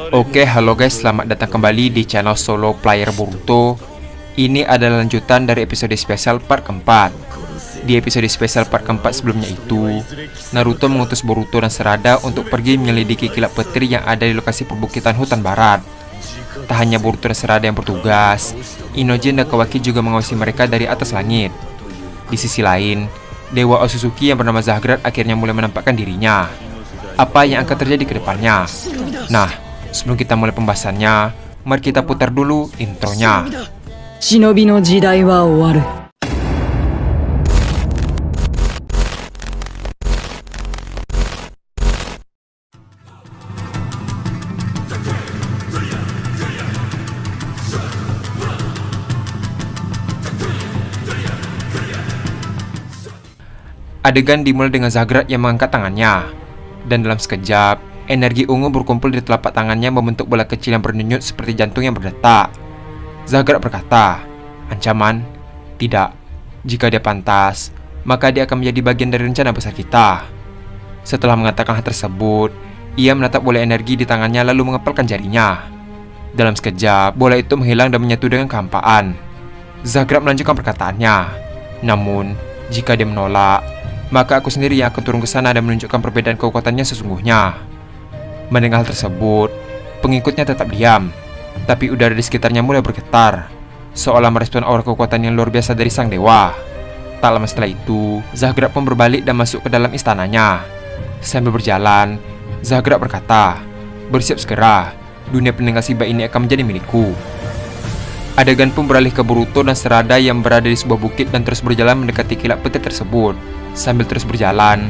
Oke, halo guys, selamat datang kembali di channel Solo Player Boruto. Ini adalah lanjutan dari episode spesial part keempat. Di episode spesial part keempat sebelumnya itu, Naruto mengutus Boruto dan Sarada untuk pergi menyelidiki kilat petir yang ada di lokasi perbukitan hutan barat. Tak hanya Boruto dan Sarada yang bertugas, Inojin dan Kawaki juga mengawasi mereka dari atas langit. Di sisi lain, Dewa Otsutsuki yang bernama Zagrat akhirnya mulai menampakkan dirinya. Apa yang akan terjadi ke depannya? Nah, sebelum kita mulai pembahasannya, mari kita putar dulu intronya. Shinobi no jidai wa owaru. Adegan dimulai dengan Zagrat yang mengangkat tangannya, dan dalam sekejap, energi ungu berkumpul di telapak tangannya membentuk bola kecil yang berdenyut seperti jantung yang berdetak. Zagrat berkata, "Ancaman? Tidak. Jika dia pantas, maka dia akan menjadi bagian dari rencana besar kita." Setelah mengatakan hal tersebut, ia menatap bola energi di tangannya lalu mengepalkan jarinya. Dalam sekejap, bola itu menghilang dan menyatu dengan kehampaan. Zagrat melanjutkan perkataannya, "Namun, jika dia menolak, maka aku sendiri yang akan turun ke sana dan menunjukkan perbedaan kekuatannya sesungguhnya." Mendengar hal tersebut, pengikutnya tetap diam, tapi udara di sekitarnya mulai bergetar, seolah merespon aura kekuatan yang luar biasa dari sang dewa. Tak lama setelah itu, Zagrat pun berbalik dan masuk ke dalam istananya. Sambil berjalan, Zagrat berkata, "Bersiap segera, dunia peninggal Shiba ini akan menjadi milikku." Adegan pun beralih ke Boruto dan Sarada yang berada di sebuah bukit dan terus berjalan mendekati kilat petir tersebut. Sambil terus berjalan,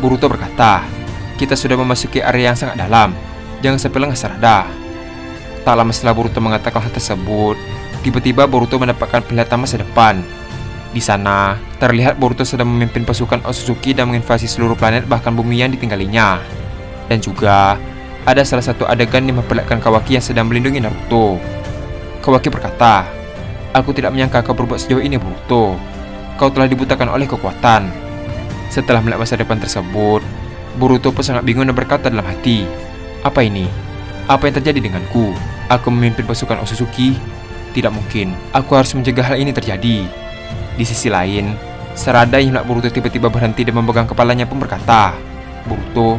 Boruto berkata, "Kita sudah memasuki area yang sangat dalam. Jangan sampai lengah, Sarada." Tak lama setelah Boruto mengatakan hal tersebut, tiba-tiba Boruto mendapatkan penglihatan masa depan. Di sana, terlihat Boruto sedang memimpin pasukan Otsutsuki dan menginvasi seluruh planet bahkan bumi yang ditinggalinya. Dan juga, ada salah satu adegan yang memperlihatkan Kawaki yang sedang melindungi Naruto. Kawaki berkata, "Aku tidak menyangka kau berbuat sejauh ini, Boruto. Kau telah dibutakan oleh kekuatan." Setelah melihat masa depan tersebut, Boruto pun sangat bingung dan berkata dalam hati, "Apa ini? Apa yang terjadi denganku? Aku memimpin pasukan Otsutsuki? Tidak mungkin, aku harus mencegah hal ini terjadi." Di sisi lain, Sarada yang melihat Boruto tiba-tiba berhenti dan memegang kepalanya pun berkata, "Boruto,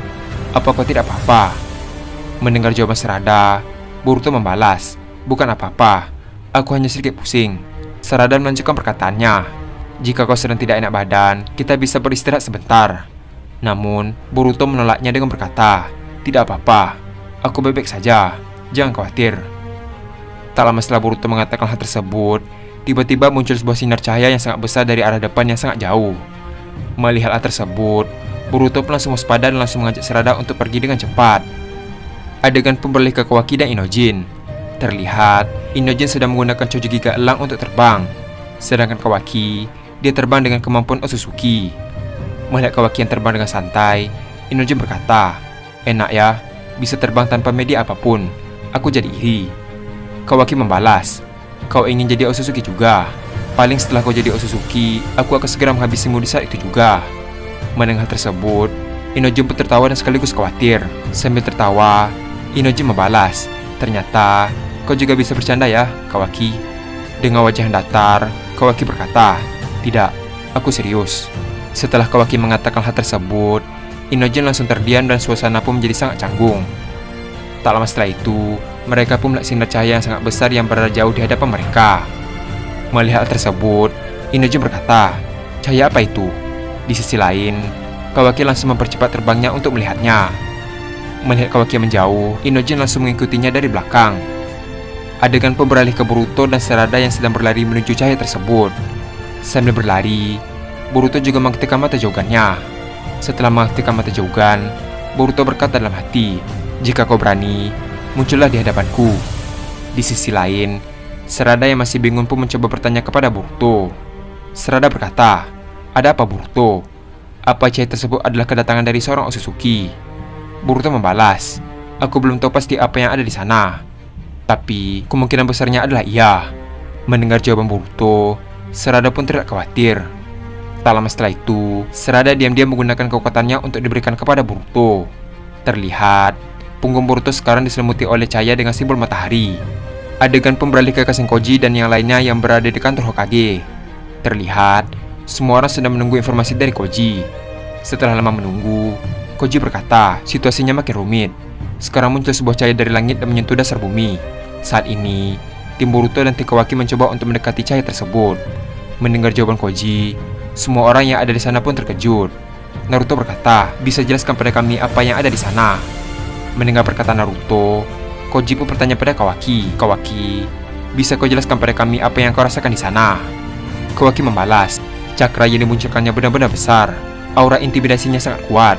apa kau tidak apa-apa?" Mendengar jawaban Sarada, Boruto membalas, "Bukan apa-apa, aku hanya sedikit pusing." Sarada melanjutkan perkataannya, "Jika kau sedang tidak enak badan, kita bisa beristirahat sebentar." Namun, Boruto menolaknya dengan berkata, "Tidak apa-apa, aku baik-baik saja, jangan khawatir." Tak lama setelah Boruto mengatakan hal tersebut, tiba-tiba muncul sebuah sinar cahaya yang sangat besar dari arah depan yang sangat jauh. Melihat hal tersebut, Boruto pun langsung waspada dan langsung mengajak Sarada untuk pergi dengan cepat. Adegan pun beralih ke Kawaki dan Inojin. Terlihat, Inojin sedang menggunakan Choji Giga Elang untuk terbang, sedangkan Kawaki, dia terbang dengan kemampuan Otsutsuki. Melihat Kawaki yang terbang dengan santai, Inojin berkata, "Enak ya, bisa terbang tanpa media apapun. Aku jadi iri." Kawaki membalas, "Kau ingin jadi Otsutsuki juga? Paling setelah kau jadi Otsutsuki, aku akan segera menghabisimu di saat itu juga." Mendengar hal tersebut, Inojin pun tertawa dan sekaligus khawatir. Sambil tertawa, Inojin membalas, "Ternyata kau juga bisa bercanda ya, Kawaki." Dengan wajah yang datar, Kawaki berkata, "Tidak, aku serius." Setelah Kawaki mengatakan hal tersebut, Inojin langsung terdiam dan suasana pun menjadi sangat canggung. Tak lama setelah itu, mereka pun melihat sinar cahaya yang sangat besar yang berada jauh di hadapan mereka. Melihat hal tersebut, Inojin berkata, "Cahaya apa itu?" Di sisi lain, Kawaki langsung mempercepat terbangnya untuk melihatnya. Melihat Kawaki menjauh, Inojin langsung mengikutinya dari belakang. Adegan pun beralih ke Boruto dan Sarada yang sedang berlari menuju cahaya tersebut. Sambil berlari, Boruto juga mengaktifkan mata jaugannya. Setelah mengaktifkan mata jaugan, Boruto berkata dalam hati, "Jika kau berani, muncullah di hadapanku." Di sisi lain, Sarada yang masih bingung pun mencoba bertanya kepada Boruto. Sarada berkata, "Ada apa, Boruto? Apa cahaya tersebut adalah kedatangan dari seorang Otsutsuki?" Boruto membalas, "Aku belum tahu pasti apa yang ada di sana, tapi kemungkinan besarnya adalah iya." Mendengar jawaban Boruto, Sarada pun tidak khawatir. Tak lama setelah itu, Sarada diam-diam menggunakan kekuatannya untuk diberikan kepada Boruto. Terlihat, Punggung Boruto sekarang diselimuti oleh cahaya dengan simbol matahari. Adegan pun beralih ke Senkoji dan yang lainnya yang berada di kantor Hokage. Terlihat, semua orang sedang menunggu informasi dari Koji. Setelah lama menunggu, Koji berkata, situasinya makin rumit. Sekarang muncul sebuah cahaya dari langit dan menyentuh dasar bumi. Saat ini, tim Boruto dan tim Kawaki mencoba untuk mendekati cahaya tersebut. Mendengar jawaban Koji, semua orang yang ada di sana pun terkejut. Naruto berkata, bisa jelaskan pada kami apa yang ada di sana? Mendengar perkataan Naruto, Koji pun bertanya pada Kawaki, Kawaki, bisa kau jelaskan pada kami apa yang kau rasakan di sana? Kawaki membalas, cakra yang dimunculkannya benar-benar besar. Aura intimidasinya sangat kuat.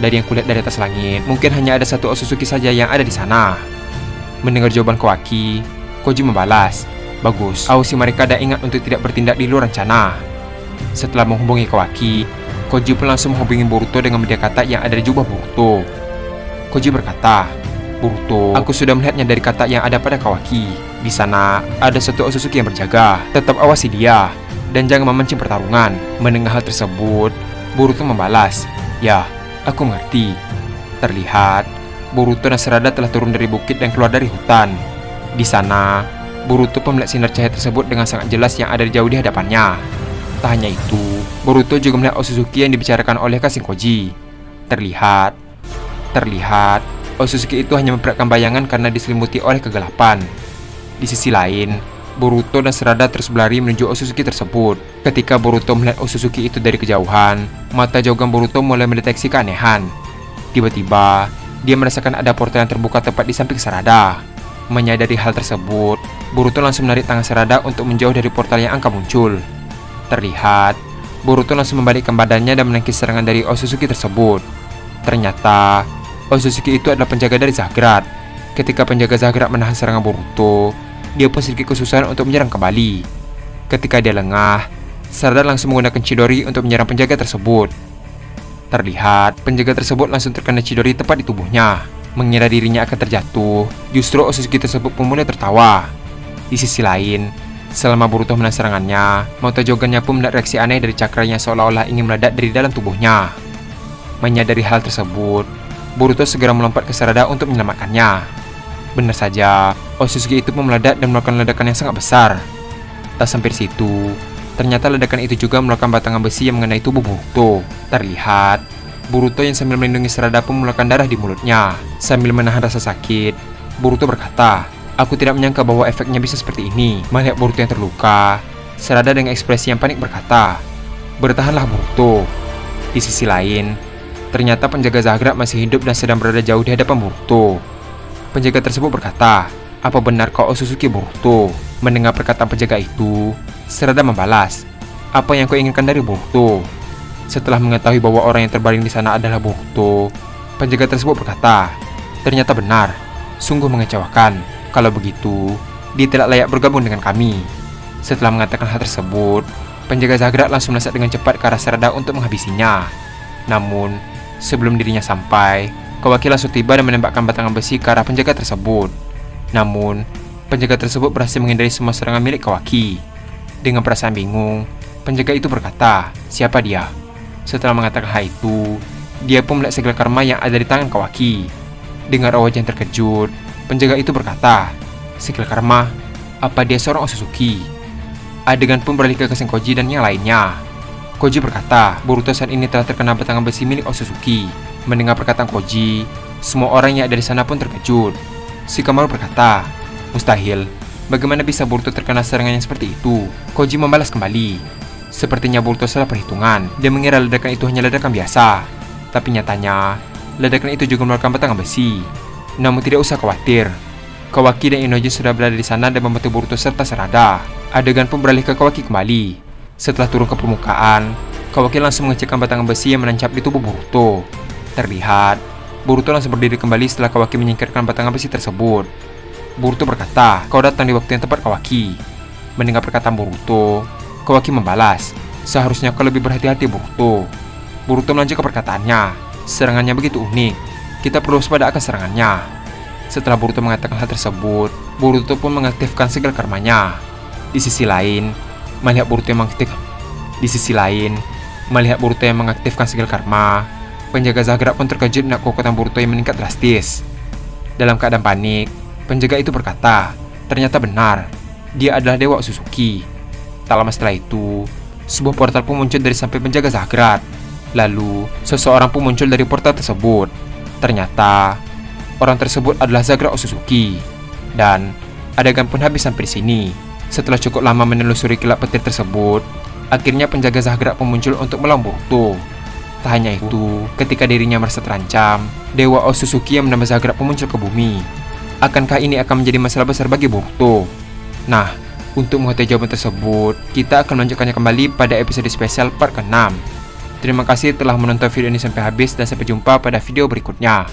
Dari yang kulihat dari atas langit, mungkin hanya ada satu Otsutsuki saja yang ada di sana. Mendengar jawaban Kawaki, Koji membalas, bagus, awasi mereka dan ingat untuk tidak bertindak di luar rencana. Setelah menghubungi Kawaki, Koji pun langsung menghubungi Boruto dengan media kata yang ada di jubah Boruto. Koji berkata, Boruto, aku sudah melihatnya dari kata yang ada pada Kawaki. Di sana ada satu Otsutsuki yang berjaga. Tetap awasi dia dan jangan memancing pertarungan. Mendengar hal tersebut, Boruto membalas, ya, aku mengerti. Terlihat, Boruto dan Sarada telah turun dari bukit dan keluar dari hutan. Di sana, Boruto pun melihat sinar cahaya tersebut dengan sangat jelas yang ada jauh di hadapannya. Tak hanya itu, Boruto juga melihat Otsutsuki yang dibicarakan oleh Senkoji. Terlihat, Otsutsuki itu hanya memperlihatkan bayangan karena diselimuti oleh kegelapan. Di sisi lain, Boruto dan Sarada terus berlari menuju Otsutsuki tersebut. Ketika Boruto melihat Otsutsuki itu dari kejauhan, mata jaugan Boruto mulai mendeteksi keanehan. Tiba-tiba, dia merasakan ada portal yang terbuka tepat di samping Sarada. Menyadari hal tersebut, Boruto langsung menarik tangan Sarada untuk menjauh dari portal yang angka muncul. Terlihat, Boruto langsung membalikkan badannya dan menangkis serangan dari Otsutsuki tersebut. Ternyata, Otsutsuki itu adalah penjaga dari Zagrat. Ketika penjaga Zagrat menahan serangan Boruto, dia pun sedikit kesusahan untuk menyerang kembali. Ketika dia lengah, Sarada langsung menggunakan Chidori untuk menyerang penjaga tersebut. Terlihat, penjaga tersebut langsung terkena Chidori tepat di tubuhnya. Mengira dirinya akan terjatuh, justru Otsutsuki tersebut pun mulai tertawa. Di sisi lain, selama Boruto menahan serangannya, mata jogannya pun melihat reaksi aneh dari cakranya seolah-olah ingin meledak dari dalam tubuhnya. Menyadari hal tersebut, Boruto segera melompat ke Sarada untuk menyelamatkannya. Benar saja, Otsutsuki itu pun meledak dan melakukan ledakan yang sangat besar. Tak sampai di situ, ternyata ledakan itu juga melakukan batangan besi yang mengenai tubuh Boruto. Terlihat, Boruto yang sambil melindungi Sarada pun mengeluarkan darah di mulutnya. Sambil menahan rasa sakit, Boruto berkata, aku tidak menyangka bahwa efeknya bisa seperti ini. Melihat Boruto yang terluka, Sarada dengan ekspresi yang panik berkata, bertahanlah Boruto. Di sisi lain, ternyata penjaga Zagrat masih hidup dan sedang berada jauh di hadapan Boruto. Penjaga tersebut berkata, apa benar kau Otsutsuki Boruto? Mendengar perkataan penjaga itu, Sarada membalas, apa yang kau inginkan dari Boruto? Setelah mengetahui bahwa orang yang terbaring di sana adalah Boruto, penjaga tersebut berkata, ternyata benar, sungguh mengecewakan. Kalau begitu, dia tidak layak bergabung dengan kami. Setelah mengatakan hal tersebut, penjaga Zagrat langsung melesat dengan cepat ke arah Sarada untuk menghabisinya. Namun, sebelum dirinya sampai, Kawaki langsung tiba dan menembakkan batangan besi ke arah penjaga tersebut. Namun, penjaga tersebut berhasil menghindari semua serangan milik Kawaki. Dengan perasaan bingung, penjaga itu berkata, siapa dia? Setelah mengatakan hal itu, dia pun melihat segel karma yang ada di tangan Kawaki. Dengan wajah yang terkejut, penjaga itu berkata, segel karma? Apa dia seorang Otsutsuki? Adegan pun beralih ke Senkoji dan yang lainnya. Koji berkata, Boruto saat ini telah terkena batangan besi milik Otsutsuki. Mendengar perkataan Koji, semua orang yang ada di sana pun terkejut. Shikamaru berkata, mustahil, bagaimana bisa Boruto terkena serangan yang seperti itu? Koji membalas kembali, sepertinya Boruto salah perhitungan. Dia mengira ledakan itu hanya ledakan biasa, tapi nyatanya, ledakan itu juga mengeluarkan batangan besi. Namun tidak usah khawatir, Kawaki dan Inoji sudah berada di sana dan membantu Boruto serta Sarada. Adegan pun beralih ke Kawaki kembali. Setelah turun ke permukaan, Kawaki langsung mengecekkan batangan besi yang menancap di tubuh Boruto. Terlihat, Boruto langsung berdiri kembali setelah Kawaki menyingkirkan batangan besi tersebut. Boruto berkata, kau datang di waktu yang tepat Kawaki. Mendengar perkataan Boruto, Kawaki membalas, seharusnya kau lebih berhati-hati Boruto. Boruto melanjut ke perkataannya, serangannya begitu unik, kita perlu waspada akan serangannya. Setelah Boruto mengatakan hal tersebut, Boruto pun mengaktifkan segel karmanya. Di sisi lain, melihat Boruto yang mengaktifkan segel karma, penjaga Zagrat pun terkejut dengan kekuatan Boruto yang meningkat drastis. Dalam keadaan panik, penjaga itu berkata, ternyata benar, dia adalah Dewa Otsutsuki. Tak lama setelah itu, sebuah portal pun muncul dari samping penjaga Zagrat. Lalu, seseorang pun muncul dari portal tersebut. Ternyata, orang tersebut adalah Zagrat Otsutsuki. Dan, adegan pun habis sampai di sini. Setelah cukup lama menelusuri kilat petir tersebut, akhirnya penjaga Zagrat pun muncul untuk melawan Boruto. Tak hanya itu, ketika dirinya merasa terancam, Dewa Otsutsuki yang menambah Zagrat pun muncul ke bumi. Akankah ini akan menjadi masalah besar bagi Boruto? Nah, untuk mengetahui jawaban tersebut, kita akan melanjutkannya kembali pada episode spesial part ke-6. Terima kasih telah menonton video ini sampai habis dan sampai jumpa pada video berikutnya.